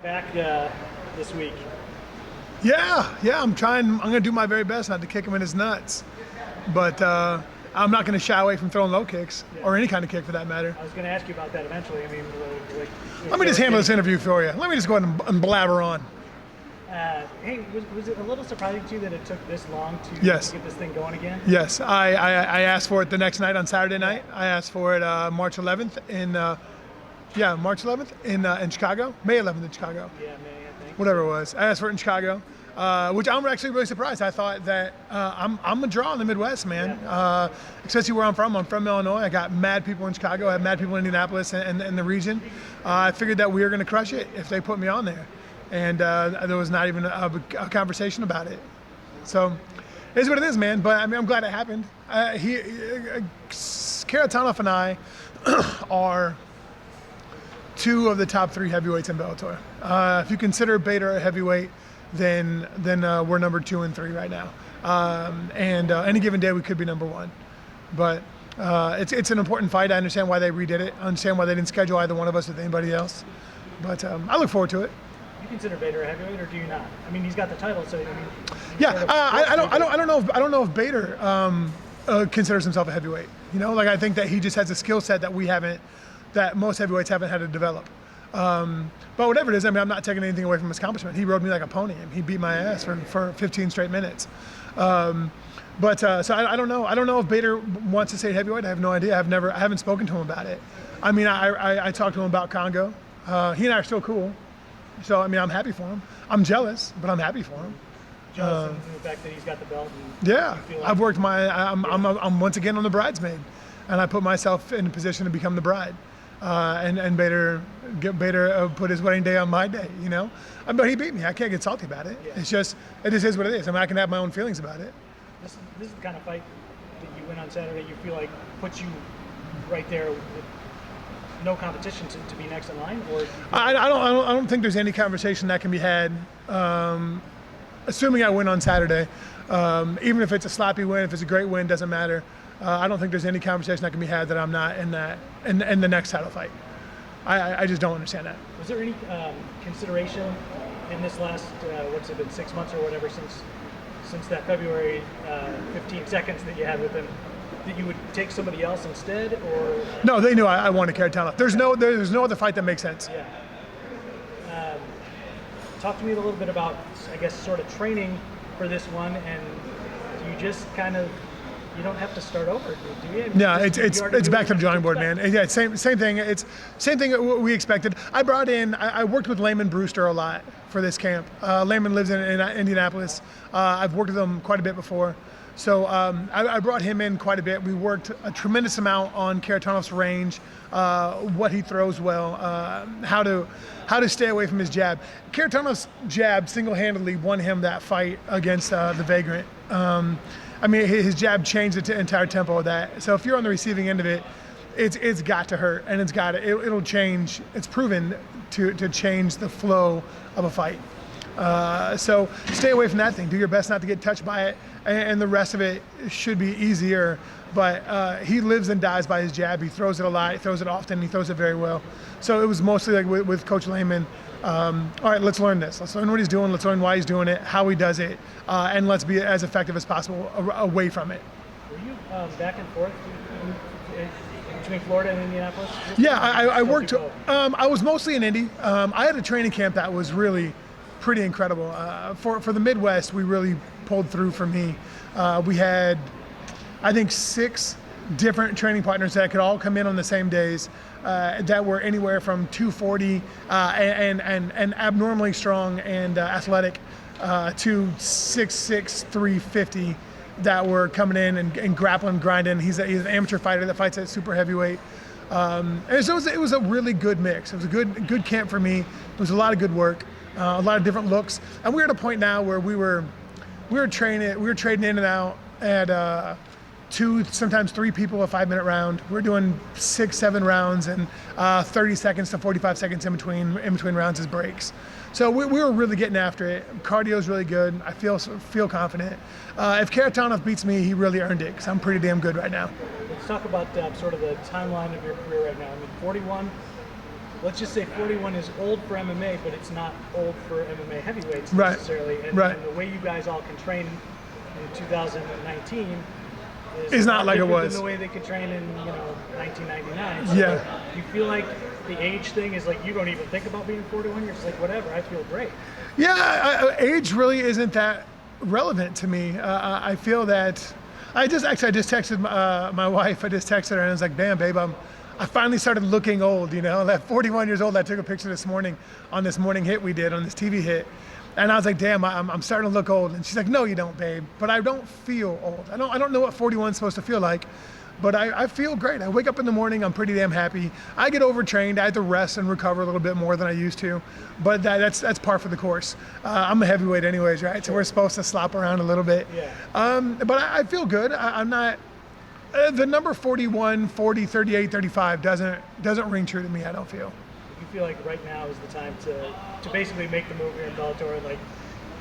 Back this week. Yeah, I'm trying. I'm going to do my very best not to kick him in his nuts. But I'm not going to shy away from throwing low kicks, or any kind of kick for that matter. I was going to ask you about that eventually. I mean, let me just handle this interview for you. Let me just go ahead and blabber on. Hey, was it a little surprising to you that it took this long to Yes. get this thing going again? Yes, I asked for it the next night on Saturday night. I asked for it March 11th in March 11th in Chicago, May 11th in Chicago. Yeah, May, I think. Whatever it was. I asked for it in Chicago, which I'm actually really surprised. I thought that I'm a draw in the Midwest, man. Yeah. Especially where I'm from. I'm from Illinois. I got mad people in Chicago. I have mad people in Indianapolis and the region. I figured that we were going to crush it if they put me on there. And there was not even a conversation about it. So it is what it is, man. But I mean, I'm glad it happened. Kharitonov and I are two of the top 3 heavyweights in Bellator. If you consider Bader a heavyweight, then we're number 2 and 3 right now. Any given day we could be number 1. But it's an important fight. I understand why they redid it. I understand why they didn't schedule either one of us with anybody else. But I look forward to it. You consider Bader a heavyweight, or do you not? I mean, he's got the title, so I mean. Yeah, I don't know if Bader considers himself a heavyweight. You know, like I think that he just has a skill set that we haven't, that most heavyweights haven't had to develop. But whatever it is, I mean, I'm not taking anything away from his accomplishment. He rode me like a pony, and he beat my ass for 15 straight minutes. So I don't know. I don't know if Bader wants to say heavyweight. I have no idea. I haven't spoken to him about it. I mean, I talked to him about Congo. He and I are still cool. So I mean, I'm happy for him. I'm jealous, but I'm happy for him. Jealous in the fact that he's got the belt. Yeah, I've worked I'm once again on the bridesmaid, and I put myself in a position to become the bride. And Bader put his wedding day on my day, you know. But he beat me. I can't get salty about it. Yeah. It just is what it is. I mean, I can have my own feelings about it. This is the kind of fight that you win on Saturday. You feel like puts you right there with no competition to be next in line, or I don't think there's any conversation that can be had. Assuming I win on Saturday, even if it's a sloppy win, if it's a great win, doesn't matter. I don't think there's any conversation that can be had that I'm not in the next title fight. I just don't understand that. Was there any consideration in this last what's it been, 6 months or whatever since that February 15 seconds that you had with him, that you would take somebody else instead, or? No, they knew I wanted Kharitonov. There's no other fight that makes sense. Yeah. Talk to me a little bit about, I guess, sort of training for this one, and do you just kind of, you don't have to start over, do you? No, it's back to the drawing board, man. Yeah, same thing. It's same thing we expected. I worked with Layman Brewster a lot for this camp. Layman lives in Indianapolis. I've worked with him quite a bit before. So I brought him in quite a bit. We worked a tremendous amount on Kharitonov's range, what he throws well, how to stay away from his jab. Kharitonov's jab single-handedly won him that fight against the Vagrant. I mean, his jab changed the entire tempo of that. So if you're on the receiving end of it, it's got to hurt, and it'll change. It's proven to change the flow of a fight. So stay away from that thing. Do your best not to get touched by it, and the rest of it should be easier. But he lives and dies by his jab. He throws it a lot. He throws it often. He throws it very well. So it was mostly like with Coach Layman. All right, let's learn this. Let's learn what he's doing. Let's learn why he's doing it, how he does it, and let's be as effective as possible away from it. Were you back and forth between Florida and Indianapolis? Yeah, I worked. I was mostly in Indy. I had a training camp that was really pretty incredible. For the Midwest, we really pulled through for me. We had, I think, 6 different training partners that could all come in on the same days, that were anywhere from 240 and abnormally strong and athletic to 6'6", 350 that were coming in and grappling, grinding. He's an amateur fighter that fights at super heavyweight. And so it was a really good mix. It was a good camp for me. It was a lot of good work, a lot of different looks. And we're at a point now where we were trading in and out at 2, sometimes 3 people a 5-minute round. We're doing 6, 7 rounds and 30 seconds to 45 seconds in between rounds as breaks. So we were really getting after it. Cardio's really good. I feel confident. If Kharitonov beats me, he really earned it because I'm pretty damn good right now. Let's talk about sort of the timeline of your career right now. I mean, 41, let's just say 41 is old for MMA, but it's not old for MMA heavyweights Right. necessarily. And, Right. and the way you guys all can train in 2019 is It's a not lot like it different was. than the way they could train in 1999. So Yeah. you feel like the age thing is like you don't even think about being 41. You're just like whatever. I feel great. Yeah, age really isn't that relevant to me. I feel that I just texted my wife. I just texted her and I was like, "Damn, babe, I finally started looking old." You know, at 41 years old, I took a picture this morning on this morning hit we did on this TV hit, and I was like, "Damn, I'm starting to look old." And she's like, "No, you don't, babe." But I don't feel old. I don't know what 41 is supposed to feel like. But I feel great. I wake up in the morning, I'm pretty damn happy. I get overtrained. I have to rest and recover a little bit more than I used to. But that's par for the course. I'm a heavyweight anyways, right? So we're supposed to slop around a little bit. Yeah. But I feel good. I'm not, the number 41, 40, 38, 35 doesn't ring true to me, I don't feel. You feel like right now is the time to basically make the move here in Bellator and like,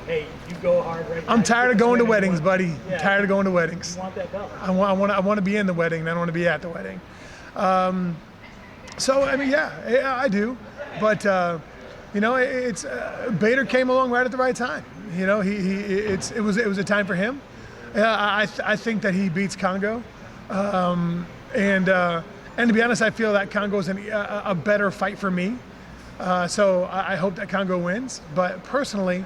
hey, you go hard right now. I'm tired of going to win weddings, and buddy. Yeah. I'm tired of going to weddings. You want that belt. I want to be in the wedding. I don't want to be at the wedding. So I mean, yeah, I do. But you know, it's Bader came along right at the right time. You know, it was a time for him. I think that he beats Congo, and to be honest, I feel that Congo's a better fight for me. So I hope that Congo wins. But personally,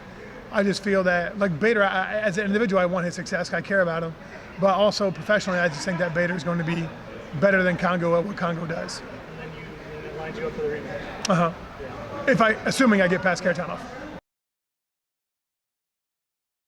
I just feel that, like Bader, as an individual, I want his success. I care about him. But also professionally, I just think that Bader is going to be better than Congo at what Congo does. And then it lines you up for the rematch. Assuming I get past Karatanov.